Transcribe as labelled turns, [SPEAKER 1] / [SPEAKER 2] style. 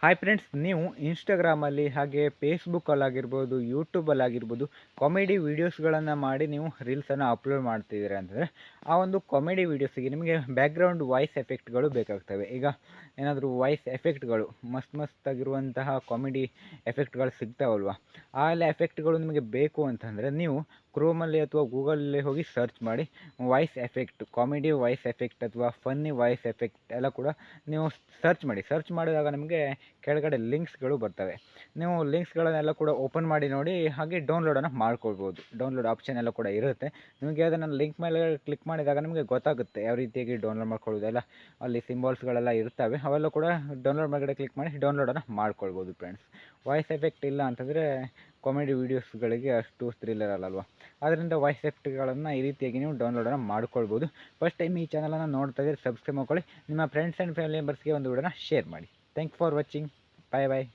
[SPEAKER 1] Hi friends, ನೀವು ಇನ್ಸ್ಟಾಗ್ರಾಮಲ್ಲಿ ಹಾಗೆ ಫೇಸ್ಬುಕ್ಕಲ್ಲಾಗಿರ್ಬೋದು, ಯೂಟ್ಯೂಬಲ್ಲಾಗಿರ್ಬೋದು ಕಾಮಿಡಿ ವೀಡಿಯೋಸ್ಗಳನ್ನು ಮಾಡಿ ನೀವು ರೀಲ್ಸನ್ನು ಅಪ್ಲೋಡ್ ಮಾಡ್ತಿದ್ದೀರಾ ಅಂತಂದರೆ, ಆ ಒಂದು ಕಾಮಿಡಿ ವೀಡಿಯೋಸಿಗೆ ನಿಮಗೆ ಬ್ಯಾಕ್ಗ್ರೌಂಡ್ ವಾಯ್ಸ್ ಎಫೆಕ್ಟ್ಗಳು ಬೇಕಾಗ್ತವೆ. ಈಗ ಏನಾದರೂ ವಾಯ್ಸ್ ಎಫೆಕ್ಟ್ಗಳು ಮಸ್ತಾಗಿರುವಂತಹ ಕಾಮಿಡಿ ಎಫೆಕ್ಟ್ಗಳು ಸಿಗ್ತಾವಲ್ವ, ಆ ಎಲ್ಲ ಎಫೆಕ್ಟ್ಗಳು ನಿಮಗೆ ಬೇಕು ಅಂತಂದರೆ ನೀವು ಕ್ರೋಮಲ್ಲಿ ಅಥವಾ ಗೂಗಲಲ್ಲಿ ಹೋಗಿ ಸರ್ಚ್ ಮಾಡಿ voice effect, comedy voice effect ಅಥವಾ ಫನ್ನಿ ವಾಯ್ಸ್ ಎಫೆಕ್ಟ್ ಎಲ್ಲ ಕೂಡ ನೀವು ಸರ್ಚ್ ಮಾಡಿದಾಗ ನಿಮಗೆ ಕೆಳಗಡೆ ಲಿಂಕ್ಸ್ಗಳು ಬರ್ತವೆ. ನೀವು ಲಿಂಕ್ಸ್ಗಳನ್ನೆಲ್ಲ ಕೂಡ ಓಪನ್ ಮಾಡಿ ನೋಡಿ, ಹಾಗೆ ಡೌನ್ಲೋಡನ್ನು ಮಾಡ್ಕೊಳ್ಬೋದು. ಡೌನ್ಲೋಡ್ ಆಪ್ಷನ್ ಎಲ್ಲ ಕೂಡ ಇರುತ್ತೆ. ನಿಮಗೆ ಅದನ್ನು ಲಿಂಕ್ ಮೇಲೆ ಕ್ಲಿಕ್ ಮಾಡಿದಾಗ ನಿಮಗೆ ಗೊತ್ತಾಗುತ್ತೆ ಯಾವ ರೀತಿಯಾಗಿ ಡೌನ್ಲೋಡ್ ಮಾಡ್ಕೊಳ್ಳೋದೆಲ್ಲ. ಅಲ್ಲಿ ಸಿಂಬಲ್ಸ್ಗಳೆಲ್ಲ ಇರ್ತವೆ, ಅವೆಲ್ಲ ಕೂಡ ಡೌನ್ಲೋಡ್ ಮೇಲ್ಗಡೆ ಕ್ಲಿಕ್ ಮಾಡಿ ಡೌನ್ಲೋಡನ್ನು ಮಾಡ್ಕೊಳ್ಬೋದು ಫ್ರೆಂಡ್ಸ್. ವಾಯ್ಸ್ ಎಫೆಕ್ಟ್ ಇಲ್ಲ ಅಂತಂದರೆ ಕಾಮಿಡಿ ವೀಡಿಯೋಸ್ಗಳಿಗೆ ಅಷ್ಟು ಥ್ರಿಲ್ಲರ್ ಅಲ್ಲಲ್ವ. ಆದ್ದರಿಂದ ವಾಯ್ಸ್ ಎಫೆಕ್ಟ್ಗಳನ್ನು ಈ ರೀತಿಯಾಗಿ ನೀವು ಡೌನ್ಲೋಡನ್ನು ಮಾಡ್ಕೊಳ್ಬೋದು. ಫಸ್ಟ್ ಟೈಮ್ ಈ ಚಾನಲನ್ನು ನೋಡ್ತಾ ಇದ್ದರೆ ಸಬ್ಸ್ಕ್ರೈಬ್ ಮಾಡ್ಕೊಳ್ಳಿ. ನಿಮ್ಮ ಫ್ರೆಂಡ್ಸ್ ಆ್ಯಂಡ್ ಫ್ಯಾಮಿಲಿ ಮೆಂಬರ್ಸ್ಗೆ ಒಂದು ವಿಡಿಯೋನ ಶೇರ್ ಮಾಡಿ. Thank for watching. Bye bye.